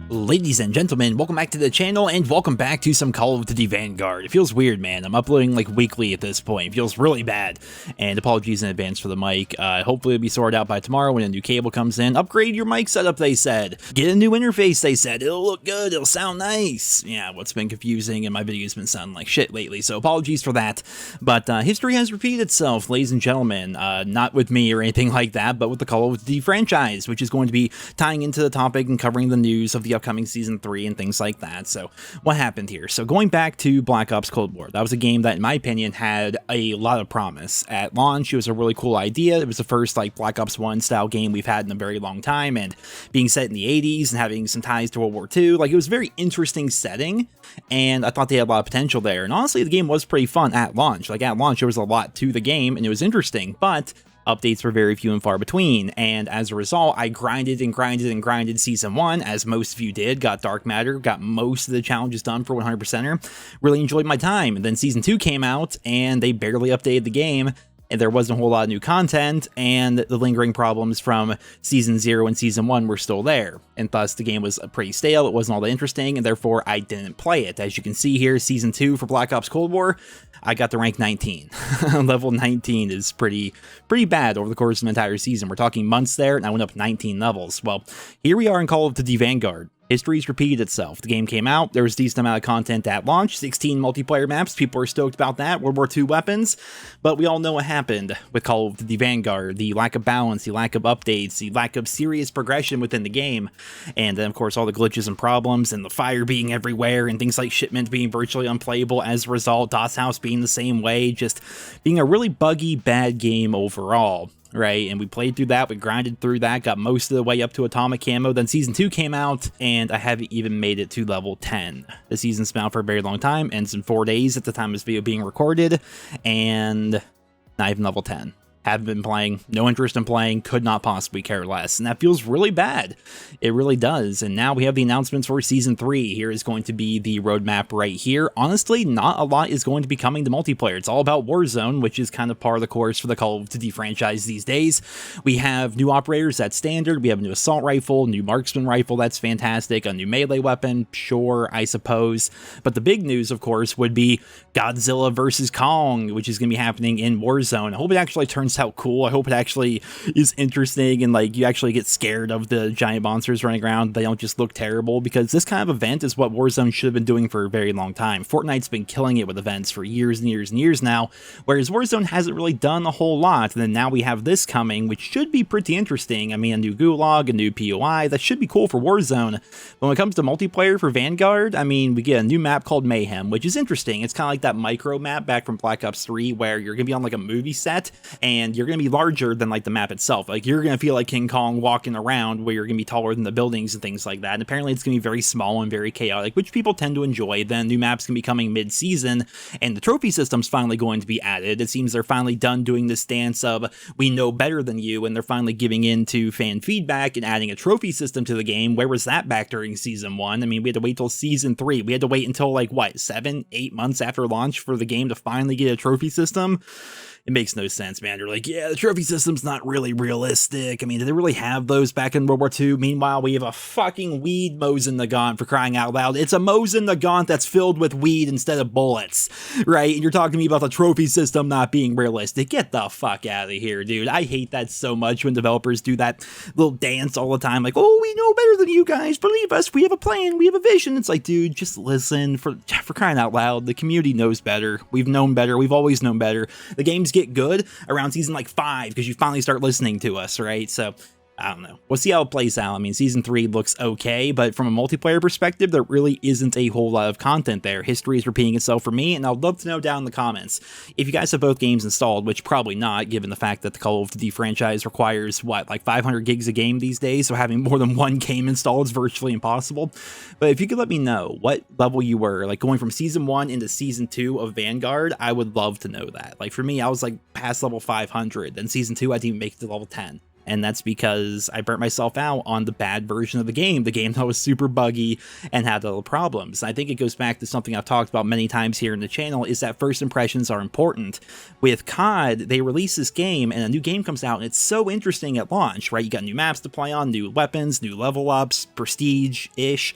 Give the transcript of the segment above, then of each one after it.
Ladies and gentlemen, welcome back to the channel and welcome back to some Call of Duty Vanguard. It feels weird, man. I'm uploading like weekly at this point. It feels really bad. And apologies in advance for the mic. Hopefully it'll be sorted out by tomorrow when a new cable comes in. Upgrade your mic setup, they said. Get a new interface, they said. It'll look good. It'll sound nice. Yeah, what's been confusing and my video's been sounding like shit lately, so apologies for that. But history has repeated itself, ladies and gentlemen. Not with me or anything like that, but with the Call of Duty franchise, which is going to be tying into the topic and covering the news of the upcoming Season 3 and things like that. So what happened here? So going back to Black Ops Cold War, that was a game that in my opinion had a lot of promise. At launch, it was a really cool idea. It was the first like Black Ops 1 style game we've had in a very long time, and being set in the 80s and having some ties to World War II, like it was a very interesting setting, and I thought they had a lot of potential there. And honestly, the game was pretty fun at launch. Like at launch, there was a lot to the game and it was interesting, but updates were very few and far between, and as a result, I grinded and grinded and grinded Season 1, as most of you did, got Dark Matter, got most of the challenges done for 100%er, really enjoyed my time, and then Season 2 came out, and they barely updated the game, and there wasn't a whole lot of new content, and the lingering problems from Season 0 and Season 1 were still there, and thus the game was pretty stale, it wasn't all that interesting, and therefore I didn't play it. As you can see here, Season 2 for Black Ops Cold War, I got to rank 19. Level 19 is pretty bad over the course of an entire season. We're talking months there, and I went up 19 levels. Well, here we are in Call of Duty Vanguard. History's repeated itself. The game came out, there was a decent amount of content at launch, 16 multiplayer maps, people are stoked about that, World War II weapons, but we all know what happened with Call of Duty Vanguard, the lack of balance, the lack of updates, the lack of serious progression within the game, and then of course all the glitches and problems, and the fire being everywhere, and things like Shipment being virtually unplayable as a result, DOS House being the same way, just being a really buggy, bad game overall. Right, and we played through that, we grinded through that, got most of the way up to Atomic Camo, then Season 2 came out, and I haven't even made it to level 10. The season's been out for a very long time, ends in 4 days at the time of this video being recorded, and not even level 10. Haven't been playing, no interest in playing, could not possibly care less, and that feels really bad. It really does, and now we have the announcements for Season 3. Here is going to be the roadmap right here. Honestly, not a lot is going to be coming to multiplayer. It's all about Warzone, which is kind of par of the course for the Call of Duty franchise these days. We have new operators, that's standard. We have a new assault rifle, new marksman rifle, that's fantastic. A new melee weapon, sure, I suppose. But the big news, of course, would be Godzilla vs. Kong, which is going to be happening in Warzone. I hope it actually turns out cool. I hope it actually is interesting and like you actually get scared of the giant monsters running around. They don't just look terrible, because this kind of event is what Warzone should have been doing for a very long time. Fortnite's been killing it with events for years and years and years now, whereas Warzone hasn't really done a whole lot. And then now we have this coming, which should be pretty interesting. I mean, a new Gulag, a new POI, that should be cool for Warzone. But when it comes to multiplayer for Vanguard, I mean, we get a new map called Mayhem, which is interesting. It's kind of like that micro map back from Black Ops 3 where you're gonna be on like a movie set and you're going to be larger than like the map itself. Like you're going to feel like King Kong walking around, where you're going to be taller than the buildings and things like that. And apparently it's going to be very small and very chaotic, which people tend to enjoy. Then new maps can be coming mid-season, and the trophy system's finally going to be added. It seems they're finally done doing this dance of we know better than you, and they're finally giving in to fan feedback and adding a trophy system to the game. Where was that back during Season 1? I mean, we had to wait till Season 3. We had to wait until like what, 7-8 months after launch for the game to finally get a trophy system. It makes no sense, man. You're like, yeah, the trophy system's not really realistic. I mean, did they really have those back in World War II? Meanwhile, we have a fucking weed Mosin Nagant, for crying out loud. It's a Mosin Nagant that's filled with weed instead of bullets, right? And you're talking to me about the trophy system not being realistic. Get the fuck out of here, dude. I hate that so much when developers do that little dance all the time. Like, oh, we know better than you guys. Believe us. We have a plan. We have a vision. It's like, dude, just listen. For crying out loud. The community knows better. We've known better. We've always known better. The games get good around Season like 5 because you finally start listening to us, right? So I don't know. We'll see how it plays out. I mean, Season 3 looks okay, but from a multiplayer perspective, there really isn't a whole lot of content there. History is repeating itself for me, and I'd love to know down in the comments if you guys have both games installed, which probably not, given the fact that the Call of Duty franchise requires, what, like 500 gigs a game these days, so having more than one game installed is virtually impossible. But if you could let me know what level you were, like going from Season 1 into Season 2 of Vanguard, I would love to know that. Like for me, I was like past level 500, then Season 2 I didn't even make it to level 10. and that's because I burnt myself out on the bad version of the game that was super buggy and had little problems. I think it goes back to something I've talked about many times here in the channel, is that first impressions are important. With COD, they release this game and a new game comes out and it's so interesting at launch, right? You got new maps to play on, new weapons, new level ups, prestige-ish,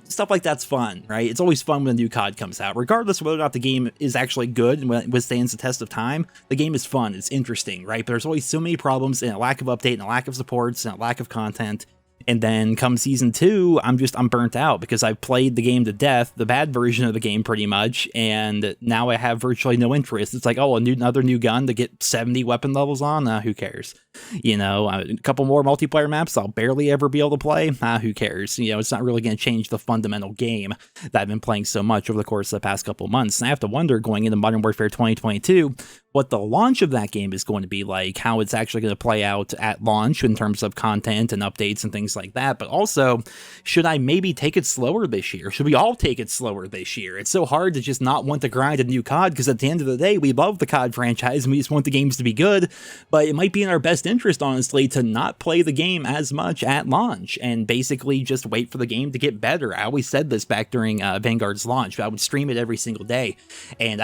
stuff like that's fun, right? It's always fun when a new COD comes out, regardless of whether or not the game is actually good and withstands the test of time. The game is fun, it's interesting, right? But there's always so many problems and a lack of update and a lack of supports and a lack of content. And then come season 2, I'm burnt out because I've played the game to death, the bad version of the game pretty much, and now I have virtually no interest. It's like, oh, another new gun to get 70 weapon levels on? Who cares? You know, a couple more multiplayer maps I'll barely ever be able to play? Who cares? You know, it's not really going to change the fundamental game that I've been playing so much over the course of the past couple months. And I have to wonder, going into Modern Warfare 2022, what the launch of that game is going to be like, how it's actually going to play out at launch in terms of content and updates and things like that. But also, should I maybe take it slower this year? Should we all take it slower this year? It's so hard to just not want to grind a new COD, because at the end of the day, we love the COD franchise and we just want the games to be good, but it might be in our best interest, honestly, to not play the game as much at launch and basically just wait for the game to get better. I always said this back during Vanguard's launch. I would stream it every single day, and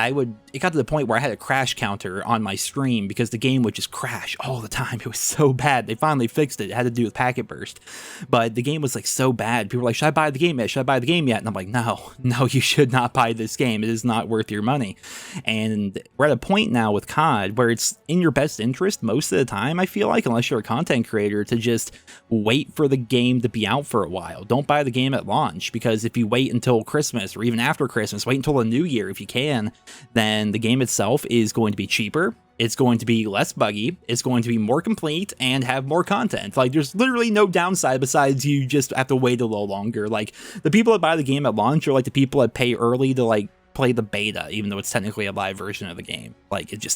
it got to the point where I had a crash counter on my stream because the game would just crash all the time. It was so bad. They finally fixed it. It had to do with packet burst, but the game was like so bad. People were like, should I buy the game yet? Should I buy the game yet? And I'm like, no, you should not buy this game. It is not worth your money. And we're at a point now with COD where it's in your best interest most of the time, I feel like, unless you're a content creator, to just wait for the game to be out for a while. Don't buy the game at launch, because if you wait until Christmas or even after Christmas, wait until the new year if you can, then the game itself is going to be cheaper. It's going to be less buggy, it's going to be more complete, and have more content. Like, there's literally no downside besides you just have to wait a little longer. Like, the people that buy the game at launch are like the people that pay early to, like, play the beta, even though it's technically a live version of the game. Like, it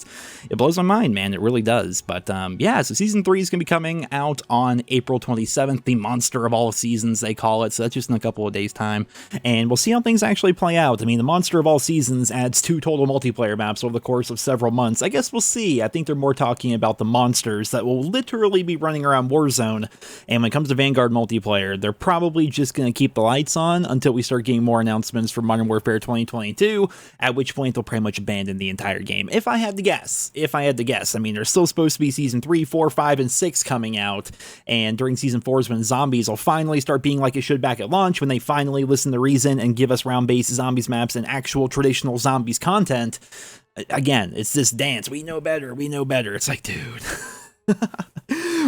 blows my mind, man. It really does. But yeah, so season 3 is gonna be coming out on April 27th, the monster of all seasons, they call it. So that's just in a couple of days time, and we'll see how things actually play out. I mean, the monster of all seasons adds 2 total multiplayer maps over the course of several months. I guess we'll see. I think they're more talking about the monsters that will literally be running around Warzone, and when it comes to Vanguard multiplayer, they're probably just gonna keep the lights on until we start getting more announcements for Modern Warfare 2022, at which point they'll pretty much abandon the entire game. If I had to guess. I mean, there's still supposed to be season 3, 4, 5, and 6 coming out, and during season 4 is when zombies will finally start being like it should back at launch, when they finally listen to reason and give us round-based zombies maps and actual traditional zombies content. Again, it's this dance. We know better. It's like, dude...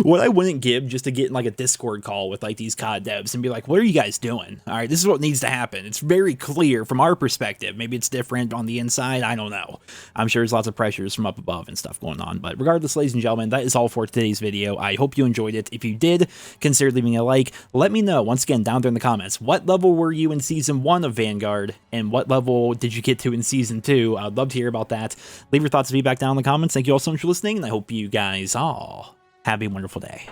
What I wouldn't give just to get in like a Discord call with like these COD devs and be like, what are you guys doing? All right, this is what needs to happen. It's very clear from our perspective. Maybe it's different on the inside. I don't know. I'm sure there's lots of pressures from up above and stuff going on. But regardless, ladies and gentlemen, that is all for today's video. I hope you enjoyed it. If you did, consider leaving a like. Let me know, once again, down there in the comments, what level were you in Season 1 of Vanguard? And what level did you get to in Season 2? I'd love to hear about that. Leave your thoughts and feedback down in the comments. Thank you all so much for listening, and I hope you guys all have a wonderful day.